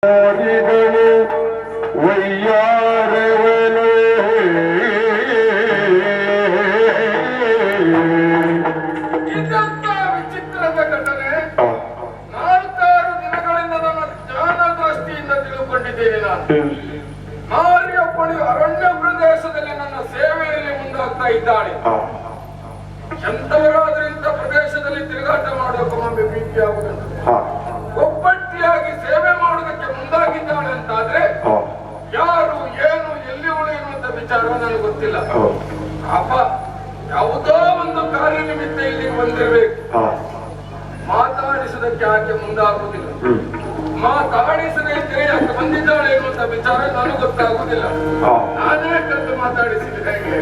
ಗಳು ವಯ್ಯಾರವನು ಇದಂತ ವಿಚಿತ್ರದ ಘಟನೆ 4-6 ದಿನಗಳಿಂದ ನನ್ನ ಜ್ಞಾನ ದೃಷ್ಟಿಯಿಂದ ತಿಳುಕೊಂಡಿದ್ದೇನೆ. ನಾನು ಮಾರಿಯಪ್ಪಳು ಅರಣ್ಯ ಪ್ರದೇಶದಲ್ಲಿ ನನ್ನ ಸೇವೆಯಲ್ಲಿ ಮುಂದಾಗ್ತಾ ಇದ್ದಾಳೆ. ಎಂತವರಾದ್ರೂ ಇಂಥ ಪ್ರದೇಶದಲ್ಲಿ ತಿರುಗಾಟ ಮಾಡೋಕೆ ಒಮ್ಮೆ ಭೀತಿ ಆಗುವುದಂತ ಒಬ್ಬಟ್ಟಿಯಾಗಿ ಸೇವೆ ಮಾಡುವುದಕ್ಕೆ ಮುಂದಾಗಿದ್ದಾಳೆ ಅಂತಾದ್ರೆ ಯಾರು ಏನು ಎಲ್ಲಿ ಉಳಿಯುವಂತ ವಿಚಾರ ನನಗೆ ಗೊತ್ತಿಲ್ಲ. ಅಪ್ಪ ಯಾವುದೋ ಒಂದು ಕಾರ್ಯ ನಿಮಿತ್ತ ಇಲ್ಲಿ ಬಂದಿರ್ಬೇಕು. ಮಾತಾಡಿಸುವುದಕ್ಕೆ ಆಕೆ ಮುಂದಾಗುವುದಿಲ್ಲ. ಮಾತಾಡಿಸದೇ ಇದ್ರೆ ಯಾಕೆ ಬಂದಿದ್ದಾಳೆ ಎನ್ನುವಂತ ವಿಚಾರ ನನಗೆ ಗೊತ್ತಾಗುವುದಿಲ್ಲ. ನಾನೇ ಕರೆದು ಮಾತಾಡಿಸಿದ್ರೆ ಹೇಗೆ?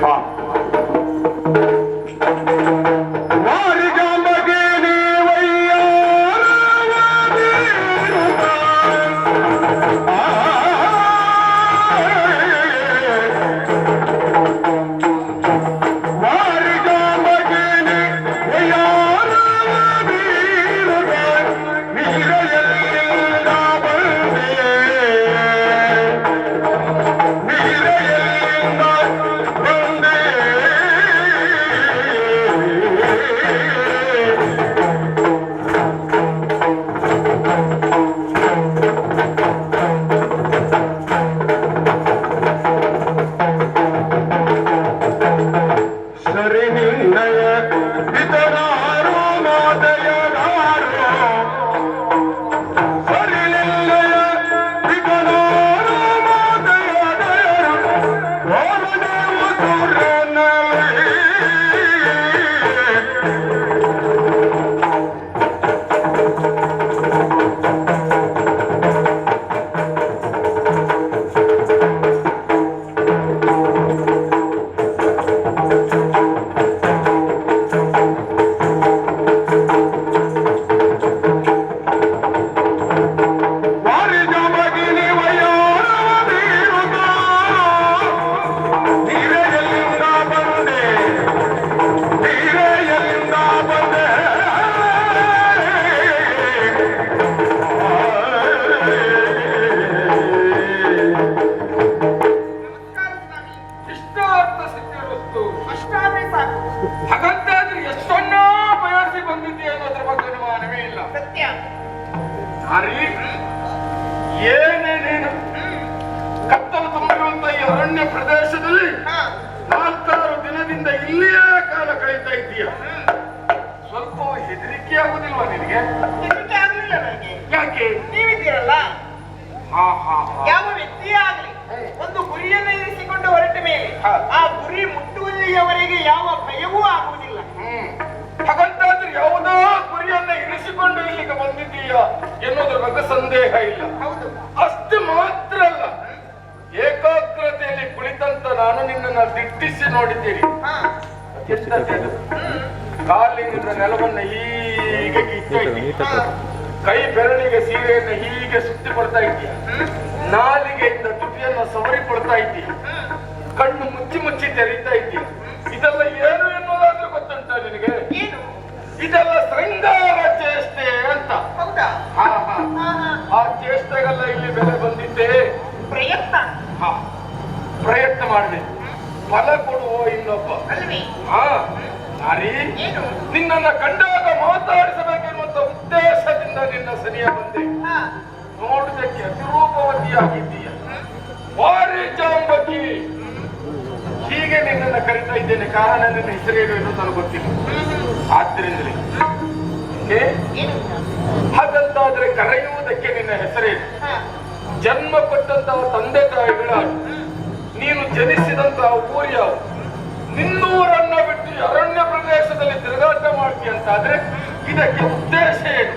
ಹಾಗಂತಾದ್ರೆ ಎಷ್ಟೊನ್ನೋ ಬಯಸಿ ಬಂದಿದ್ದೆ ಅನ್ನೋದ್ರ ಬಗ್ಗೆ ಅನುಮಾನವೇ ಇಲ್ಲ. ಸತ್ಯ ಏನೇನೇನು ಕತ್ತಲು ತುಂಬಿರುವಂತ ಈ ಅರಣ್ಯ ಪ್ರದೇಶದಲ್ಲಿ 4-6 ದಿನದಿಂದ ಇಲ್ಲಿಯೇ ಕಾಲ ಕಳೀತಾ ಇದ್ದೀಯ. ಸ್ವಲ್ಪ ಹೆದರಿಕೆ ಆಗುದಿಲ್ವಾ ನಿನಗೆ? ಹೆದರಿಕೆ ಆಗಲಿಲ್ಲ ನನಗೆ. ಯಾಕೆ? ನೀವಿದ್ದೀರಲ್ಲ. ಯಾವ ವ್ಯಕ್ತಿಯೇ ಆಗಲಿ ಒಂದು ಗುರಿಯನ್ನು ಇರಿಸಿಕೊಂಡು ಹೊರಟ ಮೇಲೆ ಆ ಗುರಿ ಮುಟ್ಟುವಲ್ಲಿಯವರೆಗೆ ಯಾವ ಭಯವೂ ಆಗುವುದಿಲ್ಲ. ಹಾಗಂತಾದ್ರೆ ಯಾವುದೋ ಗುರಿಯನ್ನ ಇರಿಸಿಕೊಂಡು ಇಲ್ಲಿಗೆ ಬಂದಿದ್ದೀಯ ಎನ್ನುವುದ್ರ ಬಗ್ಗೆ ಸಂದೇಹ ಇಲ್ಲ. ಹೌದು. ಅಷ್ಟು ಮಾತ್ರ ಅಲ್ಲ, ಏಕಾಗ್ರತೆಯಲ್ಲಿ ಕುಳಿತಂತ ನಾನು ನಿನ್ನನ್ನು ದಿಟ್ಟಿಸಿ ನೋಡಿದ್ದೀರಿ. ಕಾಲಿನಿಂದ ನೆಲವನ್ನ ಹೀಗೆ ಕಿತ್ತಾ ಇದ್ದೀಯ, ಕೈ ಬೆರಳಿಗೆ ಸೀರೆಯನ್ನು ಹೀಗೆ ಸುತ್ತಿ ಕೊಡ್ತಾ ಇದ್ದೀಯ, ನಾಲಿಗೆಯಿಂದ ತುಟಿಯನ್ನು ಸವರಿಕೊಳ್ತಾ ಇದ್ದೀಯ, ಕಣ್ಣು ಮುಚ್ಚಿ ಮುಚ್ಚಿ ತೆರೀತಾ ಇದ್ದೀಯ. ಇದೆಲ್ಲ ಏನು ಎನ್ನುವುದಾದ್ರೂ ಗೊತ್ತುಂಟ ನಿನಗೆ? ಇದೆಲ್ಲ ಶೃಂಗಾರ ಚೇಷ್ಟೆ ಅಂತ. ಹೌದಾ? ಆ ಚೇಷ್ಟೆಗೆಲ್ಲ ಇಲ್ಲಿ ಬೆಲೆ ಬಂದಿದ್ದೆ. ಪ್ರಯತ್ನ ಮಾಡಿದೆ, ಫಲ ಕೊಡುವ ಇನ್ನೊಬ್ಬ. ನಿನ್ನನ್ನ ಕಂಡಾಗ ಮಾತಾಡಿಸಬೇಕೆನ್ನುವಂತ ಉದ್ದೇಶದಿಂದ ನಿನ್ನ ಸನಿಯ ಬಂದೆ. ನೋಡುವುದಕ್ಕೆ ಅತಿರೂಪವತಿಯಾಗಿದ್ದೀಯ, ಭಾರಿ ಜಾಂಬಕಿ. ಹೀಗೆ ನಿನ್ನನ್ನು ಕರಿತಾ ಇದ್ದೇನೆ. ಕಾರಣ ನಿನ್ನ ಹೆಸರೇನು ಎನ್ನುವುದು ನನಗೆ ಗೊತ್ತಿಲ್ಲ. ಆದ್ರಿಂದಲೇ ಹಾಗಂತಾದ್ರೆ ಕರೆಯುವುದಕ್ಕೆ ನಿನ್ನ ಹೆಸರೇನು? ಜನ್ಮ ಕೊಟ್ಟಂತಹ ತಂದೆ ತಾಯಿಗಳ ನೀನು ಜನಿಸಿದಂತಹ ಊರು ಯಾವುದು? ನಿನ್ನೂರನ್ನ ಬಿಟ್ಟು ಅರಣ್ಯ ಪ್ರದೇಶದಲ್ಲಿ ತಿರುಗಾಟ ಮಾಡ್ತೀಯ ಅಂತಾದ್ರೆ ಇದಕ್ಕೆ ಉದ್ದೇಶ ಏನು?